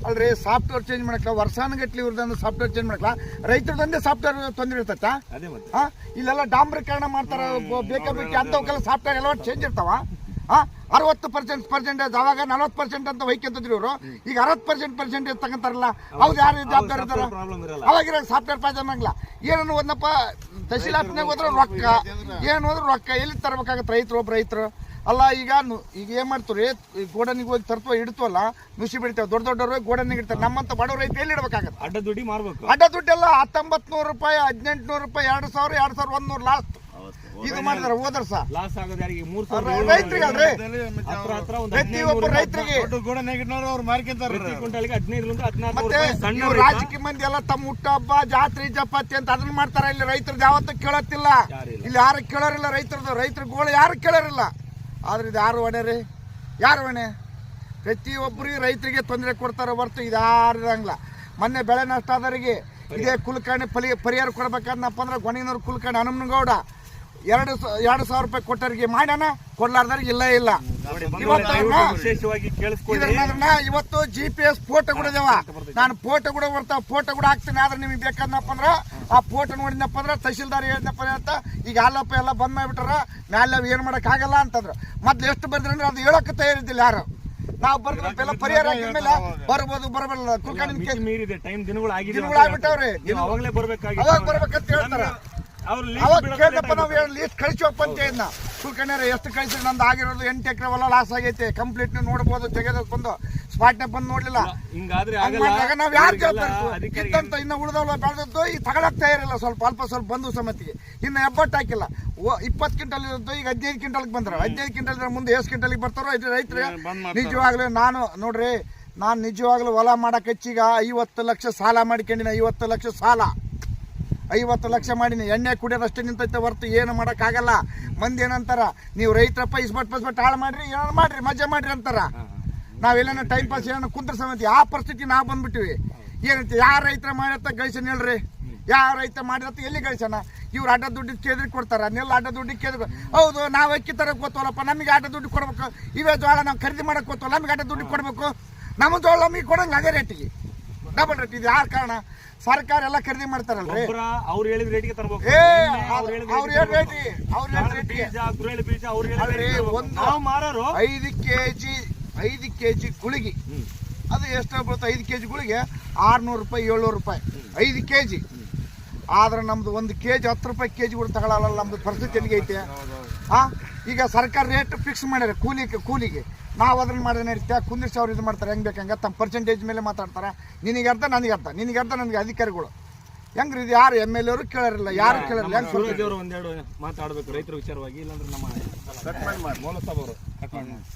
ಅಲ್ರಿ software change ಮಾಡಕ್ಲ ವರ್ಷಾನುಗಟ್ಲಿ ಇವ್ರದ್ದು software change ಮಾಡಕ್ಲ ರೈತರದೊಂದೇ software ತೊಂದರೆ ಇರ್ತೈತಾ? ಇಲ್ಲೆಲ್ಲ ಡಾಂಬರೀಕರಣ ಮಾಡ್ತಾರ ಬೇಕೇ ಅಂತವಕ್ಕೆಲ್ಲ ಸಾಫ್ಟ್ವೇರ್ ಎಲ್ಲ ಚೇಂಜ್ ಇರ್ತಾವ. 60% ಅವಾಗ 40% ಅಂತ ವೈಕ್ಯಂತದ್ರಿ ಇವರು, ಈಗ 60% ತಗೊಂತಾರಲ್ಲ, ಹೌದು ಯಾರು ಜವಾಬ್ದಾರಿ ಇದಾರ? ಅವಾಗಿರೋ ಸಾಫ್ಟ್ವೇರ್ ಪ್ಯಾಜನ್ ಆಗಲ್ಲ. ಏನನ್ನು ಒಂದಪ್ಪ ತಹಸೀಲ್ ಆಫೀಸ್ನಾಗ ಹೋದ್ರೆ ರೊಕ್ಕ, ಏನು ಹೋದ್ರೆ ರೊಕ್ಕ ಎಲ್ಲಿ ತರಬೇಕಾಗತ್ತೆ ರೈತರು ಅಲ್ಲ. ಈಗ ಏನ್ ಮಾಡ್ತೀರಿ, ಗೋಡನಿಗೆ ಹೋಗಿ ತರ್ತವ ಇಡ್ತವಲ್ಲ, ನುಸಿ ಬಿಡ್ತೇವೆ, ದೊಡ್ಡವ್ರು ಗೋಡನಿಗೆ ಇಡ್ತಾರೆ. ನಮ್ಮಂತ ಬಡವ ರೈತ ಎಲ್ಲಿ ಇಡ್ಬೇಕಾಗತ್ತೆ? ಅಡ್ಡ ದುಡ್ಡೆಲ್ಲ 1900 ರೂಪಾಯಿ, 1800 ರೂಪಾಯಿ, 2000, 2100 ಲಾಸ್ಟ್ ಇದು ಮಾಡಿದಾರೆ. ಹೋದ್ರ ರೈತರಿಗೆ ಅಲ್ರಿ, ಪ್ರತಿಯೊಬ್ಬ ರೈತರಿಗೆ ರಾಜಕೀಯ ಮಂದಿ ಎಲ್ಲ ತಮ್ಮ ಹುಟ್ಟ ಹಬ್ಬ, ಜಾತ್ರೆ, ಜಪಾತಿ ಅಂತ ಅದನ್ನ ಮಾಡ್ತಾರ. ಇಲ್ಲಿ ರೈತರದ್ದು ಯಾವತ್ತೂ ಕೇಳತ್ತಿಲ್ಲ. ಇಲ್ಲಿ ಯಾರು ಕೇಳೋರಿಲ್ಲ ರೈತರ ಗೋಳು ಯಾರು ಕೇಳೋರಿಲ್ಲ. ಆದ್ರೆ ಇದು ಯಾರು ಹೊಣೆ? ಪ್ರತಿಯೊಬ್ಬರಿಗೆ ರೈತರಿಗೆ ತೊಂದರೆ ಕೊಡ್ತಾರ ಹೊರತು ಇದು ಯಾರು ಇರಂಗಿಲ್ಲ. ಮೊನ್ನೆ ಬೆಳೆ ನಷ್ಟ ಆದವರಿಗೆ ಇದೇ ಕುಲಕರ್ಣಿ ಪರಿಹಾರ ಕೊಡ್ಬೇಕಂದಪ್ಪ ಅಂದ್ರೆ ಗೊಣಿನವ್ರು ಕುಲಕರ್ಣಿ ಹನುಮನಗೌಡ 2,000 ರೂಪಾಯಿ ಕೊಟ್ಟರಿಗೆ ಮಾಡ್ಯಾನ, ಕೊಡ್ಲಾರ್ದವ್ರಿಗೆ ಇಲ್ಲ. ಇವತ್ತು GPS ಫೋಟೋ ಕೂಡ ಇದಾವ. ನಾನು ಫೋಟೋ ಕೂಡ ಬರ್ತಾವ, ಫೋಟೋ ಕೂಡ ಹಾಕ್ತೀನಿ. ಆದ್ರೆ ನಿಮ್ಗೆ ಬೇಕಂದಪ್ಪ ಅಂದ್ರ ಆ ಫೋಟೋ ನೋಡಿದಪ್ಪ ಅಂದ್ರೆ ತಹಸೀಲ್ದಾರ್ ಹೇಳಿದಪ್ಪ ಅಂತ ಈಗ ಅಲ್ಲಪ್ಪ ಎಲ್ಲ ಬಂದ್ ಮಾಡ್ಬಿಟ್ಟಾರ, ಮ್ಯಾಲೆ ಏನ್ ಮಾಡಕ್ ಆಗಲ್ಲ ಅಂತಂದ್ರು. ಮೊದ್ಲು ಎಷ್ಟು ಬರ್ದ್ರಿ ಅಂದ್ರೆ ಅದು ಹೇಳಕ್ ತಯಾರಿದ್ದಿಲ್ಲ ಯಾರು. ನಾವು ಬರ್ದ್ರಲ್ಲ ಪರಿಹಾರ ಹಾಕಿದ್ಮೇಲೆ ಬರ್ಬೋದು, ಬರಬಲ್ಲ. ದಿನಗಳು ಆಗ್ಬಿಟ್ಟವ್ರಿ, ಅವಾಗ ಬರ್ಬೇಕಂತ ಹೇಳ್ತಾರ. ಅವಾಗ ಕೇಳ್ದಪ್ಪ ನಾವು ಲೀಸ್ಟ್ ಕಳಿಸೋಪ್ಪ ಅಂತ ಹೇಳಿದ್ನ. ಕುಲ್ಕರ್ಣಿಯವ್ರ ಎಷ್ಟು ಕಳಿಸಿದ್ರೆ ನಂದು ಆಗಿರೋದು 8 ಎಕರೆ ಹೊಲ ಲಾಸ್ ಆಗೈತೆ. ಕಂಪ್ಲೀಟ್ ನೋಡ್ಬೋದು, ತೆಗೆದಕ್ಕೆ ಬಂದು ಸ್ಪಾಟ್ನಾಗ ಬಂದು ನೋಡ್ಲಿಲ್ಲ. ನಾವ್ ಯಾರು ಕೇಳ್ತಾರಂತ ಇನ್ನು ಉಳಿದವಲ್ಲ ಬೆಳೆದದ್ದು ಈಗ ತಗೊಳಕ್ ತಯಾರಿಲ್ಲ. ಅಲ್ಪ ಸ್ವಲ್ಪ ಬಂದು ಸಮಿತಿಗೆ ಇನ್ನು ಎಬ್ಬಟ್ಟು ಹಾಕಿಲ್ಲ. 20 ಕ್ವಿಂಟಲ್ ಇರುತ್ತೆ, ಈಗ 15 ಕ್ವಿಂಟಲ್ಗೆ ಬಂದ್ರ. 15 ಕ್ವಿಂಟಲ್ ಮುಂದೆ ಎಷ್ಟು ಕ್ವಿಂಟಲ್ಗೆ ಬರ್ತಾರೋ ರೈತರಿಗೆ. ನಿಜವಾಗ್ಲೂ ನಾನು ನಿಜವಾಗ್ಲೂ ಹೊಲ ಮಾಡಕ್ ಹೆಚ್ಚಿಗ 50 ಲಕ್ಷ ಸಾಲ ಮಾಡ್ಕೊಂಡಿನ. 50 ಲಕ್ಷ ಸಾಲ, 50 ಲಕ್ಷ ಮಾಡೀನಿ. ಎಣ್ಣೆ ಕುಡಿಯೋದಷ್ಟೇ ನಿಂತೈತೆ ಹೊರತು ಏನು ಮಾಡೋಕ್ಕಾಗಲ್ಲ. ಮಂದಿ ಏನಂತಾರ, ನೀವು ರೈತರಪ್ಪ ಇಸ್ಬಟ್ ಹಾಳು ಮಾಡ್ರಿ, ಏನಾರು ಮಾಡ್ರಿ, ಮಜಾ ಮಾಡ್ರಿ ಅಂತಾರ. ನಾವೆಲ್ಲ ಟೈಮ್ ಪಾಸ್ ಏನೋ ಕುಂತ್ರ ಸಮಿತಿ ಆ ಪರಿಸ್ಥಿತಿ ನಾವು ಬಂದ್ಬಿಟ್ಟಿವಿ. ಏನಂತ ಯಾರ ರೈತರ ಮಾಡಿರತ್ತ ಗಳಿಸನ್ ಹೇಳ್ರಿ, ಯಾವ ರೈತ ಮಾಡಿರತ್ತ ಎಲ್ಲಿ ಗಳಿಸೋಣ? ಇವ್ರು ಅಡ್ಡ ದುಡ್ಡಿಗೆ ಕೇದ್ರಿಗೆ ಕೊಡ್ತಾರ, ನೆಲ್ಲ ಅಡ್ಡ ದುಡ್ಡಿಗೆ ಕೇಳಿದ್ರು. ಹೌದು, ನಾವು ಅಕ್ಕಿ ತರಕ್ಕೆ ಗೊತ್ತವಲ್ಲಪ್ಪ, ನಮಗೆ ಅಡ್ಡ ದುಡ್ಡು ಕೊಡ್ಬೇಕು. ಇವೇ ಜೋಳ ನಾವು ಖರೀದಿ ಮಾಡಕ್ಕೆ ಗೊತ್ತವಲ್ಲ, ನಮಗೆ ಅಡ್ಡ ದುಡ್ಡು ಕೊಡ್ಬೇಕು. ನಮ್ಮ ಜೋಳ ನಮಗೆ ಕೊಡಂಗೆ ಅದೇ ರೇಟಿಗೆ, ಡಬಲ್ ರೇಟ್. ಇದು ಯಾರ ಕಾರಣ? ಸರ್ಕಾರ ಎಲ್ಲ ಖರೀದಿ ಮಾಡ್ತಾರಲ್ರಿ, ಅವ್ರು ಹೇಳಿದ ರೇಟಿಗೆ ತರಬೇಕು. ಅವ್ರು ಹೇಳ ರೇಟಿಗೆ 5 ಕೆಜಿ ಗುಳಿಗೆ ಅದು ಎಷ್ಟು ಬರುತ್ತೆ? 5 ಕೆಜಿ ಗುಳಿಗೆ 600 ರೂಪಾಯಿ, 700 ರೂಪಾಯಿ 5 ಕೆಜಿ. ಆದ್ರೆ ನಮ್ದು 1 ಕೆಜಿ 10 ರೂಪಾಯಿ ಕೆಜಿ ಕೂಡ ತಗೊಳ್ಳಲ್ಲ. ನಮ್ದು ಪರಿಸ್ಥಿತಿ ಎಲ್ಲಿಗೆ ಐತೆ? ಈಗ ಸರ್ಕಾರ ರೇಟ್ ಫಿಕ್ಸ್ ಮಾಡ್ಯಾರ ಕೂಲಿಗೆ. ನಾವು ಅದನ್ನ ಮಾಡಿದ್ರೆ ನಡೀತಾ, ಕುಂದಿರ್ಸಿ ಅವ್ರು ಇದು ಮಾಡ್ತಾರೆ ಹೆಂಗೆ ಬೇಕಂಗೆ. ತಮ್ಮ ಪರ್ಸೆಂಟೇಜ್ ಮೇಲೆ ಮಾತಾಡ್ತಾರೆ. ನಿನಗೆ ಅರ್ಧ ನನಗೆ ಅರ್ಧ, ನಿನಗೆ ಅರ್ಧ ನನಗೆ. ಅಧಿಕಾರಿಗಳು ಹೆಂಗ್ರಿ ಇದು? ಯಾರು MLA ಅವರು ಕೇಳರಿಲ್ಲ, ಯಾರು ಕೇಳರಿಲ್ಲ. ಒಂದೆರಡು ಮಾತಾಡ್ಬೇಕು ರೈತರ ವಿಚಾರವಾಗಿ, ಇಲ್ಲಾಂದ್ರೆ ನಮ್ಮ